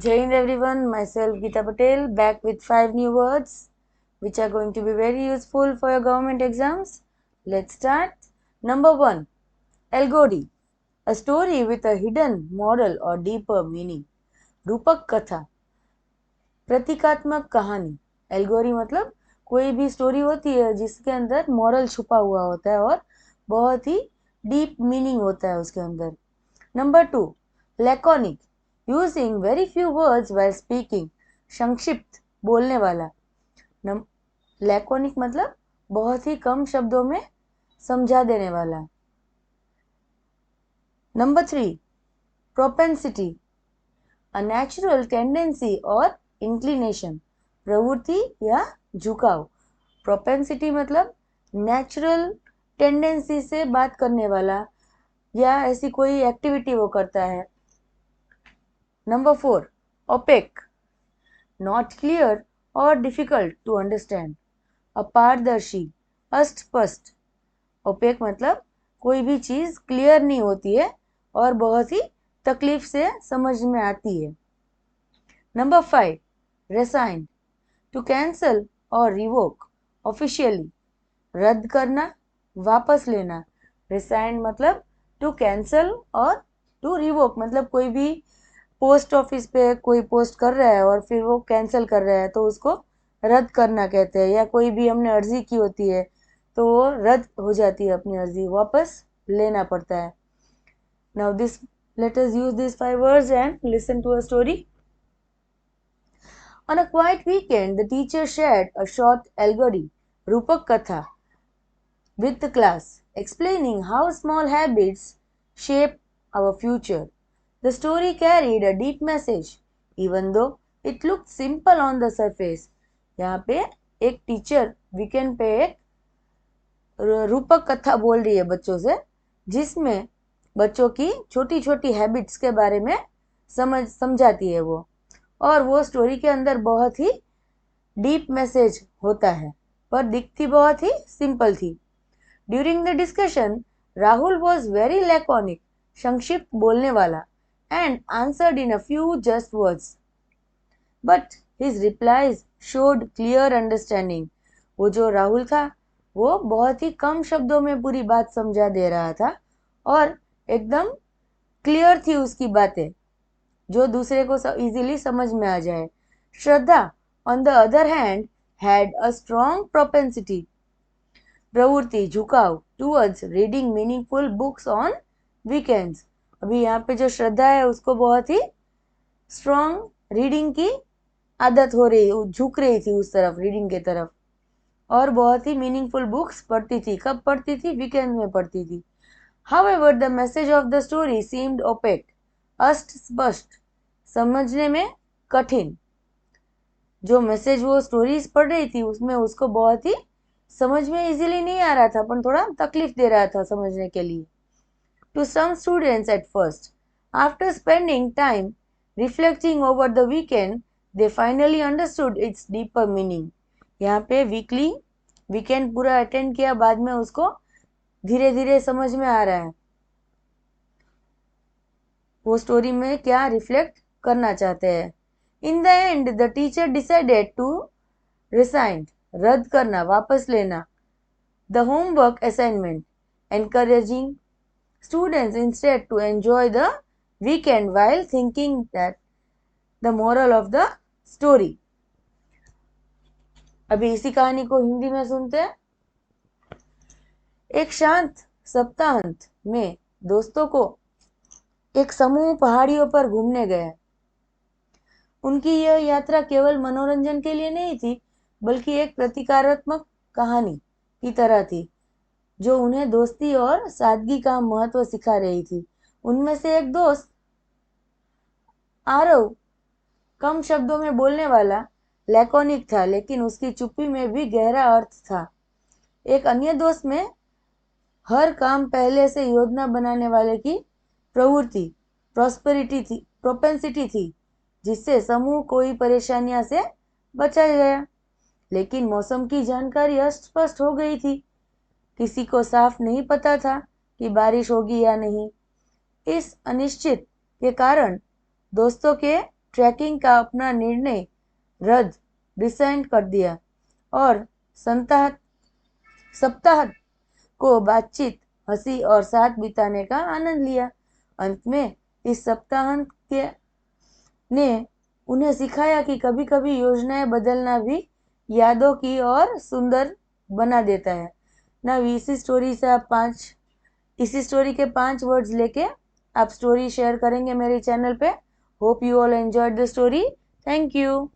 Jai Hind everyone, myself Geeta Patel back with 5 new words which are going to be very useful for your government exams. Let's start. Number 1. Algori, a story with a hidden moral or deeper meaning. रूपक कथा, प्रतीकात्मक कहानी. एल्गोरी मतलब कोई भी story होती है जिसके अंदर मॉरल छुपा हुआ होता है और बहुत ही डीप मीनिंग होता है उसके अंदर. Number 2. Laconic, using very few words while speaking. संक्षिप्त, बोलने वाला. लैकोनिक मतलब बहुत ही कम शब्दों में समझा देने वाला. Number 3. Propensity, a natural tendency और इंक्लिनेशन. प्रवृत्ति या झुकाव. प्रोपेंसिटी मतलब नेचुरल टेंडेंसी से बात करने वाला या ऐसी कोई एक्टिविटी वो करता है. नंबर 4. ओपेक, नॉट क्लियर और डिफिकल्ट टू अंडरस्टैंड. अपारदर्शी, अस्पष्ट. ओपेक मतलब कोई भी चीज क्लियर नहीं होती है और बहुत ही तकलीफ से समझ में आती है. नंबर 5. रेसाइन, टू कैंसल और रिवोक ऑफिशियली. रद्द करना, वापस लेना. रिसाइन मतलब टू कैंसल और टू रिवोक मतलब कोई भी पोस्ट ऑफिस पे कोई पोस्ट कर रहा है और फिर वो कैंसिल कर रहा है तो उसको रद्द करना कहते हैं. या कोई भी हमने अर्जी की होती है तो वो रद्द हो जाती है, अपनी अर्जी वापस लेना पड़ता है. Now this let us use these 5 words and listen to a story. On a quiet weekend, the teacher shared a short allegory, Rupak Katha, with the class, explaining how small habits shape our future. The story carried a deep message, even though it looked simple on the surface. यहाँ पे एक teacher weekend पे एक रूपक कथा बोल रही है बच्चों से, जिसमें बच्चों की छोटी छोटी हैबिट्स के बारे में समझाती है वो. और वो स्टोरी के अंदर बहुत ही डीप मैसेज होता है पर दिखती बहुत ही सिंपल थी. During the discussion Rahul was very laconic, संक्षिप्त बोलने वाला, and answered in a few just words. But his replies showed clear understanding. वो जो राहुल था वो बहुत ही कम शब्दों में पूरी बात समझा दे रहा था और एकदम क्लियर थी उसकी बातें जो दूसरे को इजीली समझ में आ जाए. श्रद्धा on the other hand had a strong propensity, प्रवृत्ति, झुकाव, towards reading meaningful books on weekends. अभी यहाँ पे जो श्रद्धा है उसको बहुत ही स्ट्रॉन्ग रीडिंग की आदत हो रही, झुक रही थी उस तरफ, रीडिंग के तरफ, और बहुत ही मीनिंगफुल बुक्स पढ़ती थी. कब पढ़ती थी? वीकेंड में पढ़ती थी. However, the message of the story seemed opaque, अस्पष्ट, समझने में कठिन. जो मैसेज वो स्टोरीज पढ़ रही थी उसमें उसको बहुत ही समझ में इजीली नहीं आ रहा था, पर थोड़ा तकलीफ दे रहा था समझने के लिए. To some students at first, after spending time reflecting over the weekend, they finally understood its deeper meaning. यहाँ पे वीकेंड पूरा अटेंड किया, बाद में उसको धीरे धीरे समझ में आ रहा है वो स्टोरी में क्या रिफ्लेक्ट करना चाहते हैं. In the end the teacher decided to resign, रद्द करना, वापस लेना, the homework assignment, encouraging students instead to enjoy the weekend while thinking that the moral of the story. अभी इसी कहानी को हिंदी में सुनते हैं. एक शांत सप्ताहांत में दोस्तों को एक समूह पहाड़ियों पर घूमने गया. उनकी यह यात्रा केवल मनोरंजन के लिए नहीं थी बल्कि एक प्रतीकात्मक कहानी की तरह थी जो उन्हें दोस्ती और सादगी का महत्व सिखा रही थी. उनमें से एक दोस्त आरव कम शब्दों में बोलने वाला लैकोनिक था, लेकिन उसकी चुप्पी में भी गहरा अर्थ था. एक अन्य दोस्त में हर काम पहले से योजना बनाने वाले की प्रवृत्ति, प्रोपेंसिटी थी, जिससे समूह कोई परेशानियां से बचा गया. लेकिन मौसम की जानकारी अस्पष्ट हो गई थी. किसी को साफ नहीं पता था कि बारिश होगी या नहीं. इस अनिश्चित के कारण दोस्तों के ट्रैकिंग का अपना निर्णय रद्द डिसाइड कर दिया और सप्ताह को बातचीत, हंसी और साथ बिताने का आनंद लिया। अंत में इस सप्ताह के ने उन्हें सिखाया कि कभी कभी योजनाएं बदलना भी यादों की और सुंदर बना देता है ना। इसी स्टोरी से आप इसी स्टोरी के 5 वर्ड्स लेके आप स्टोरी शेयर करेंगे मेरे चैनल पे। Hope you all enjoyed the story. Thank you.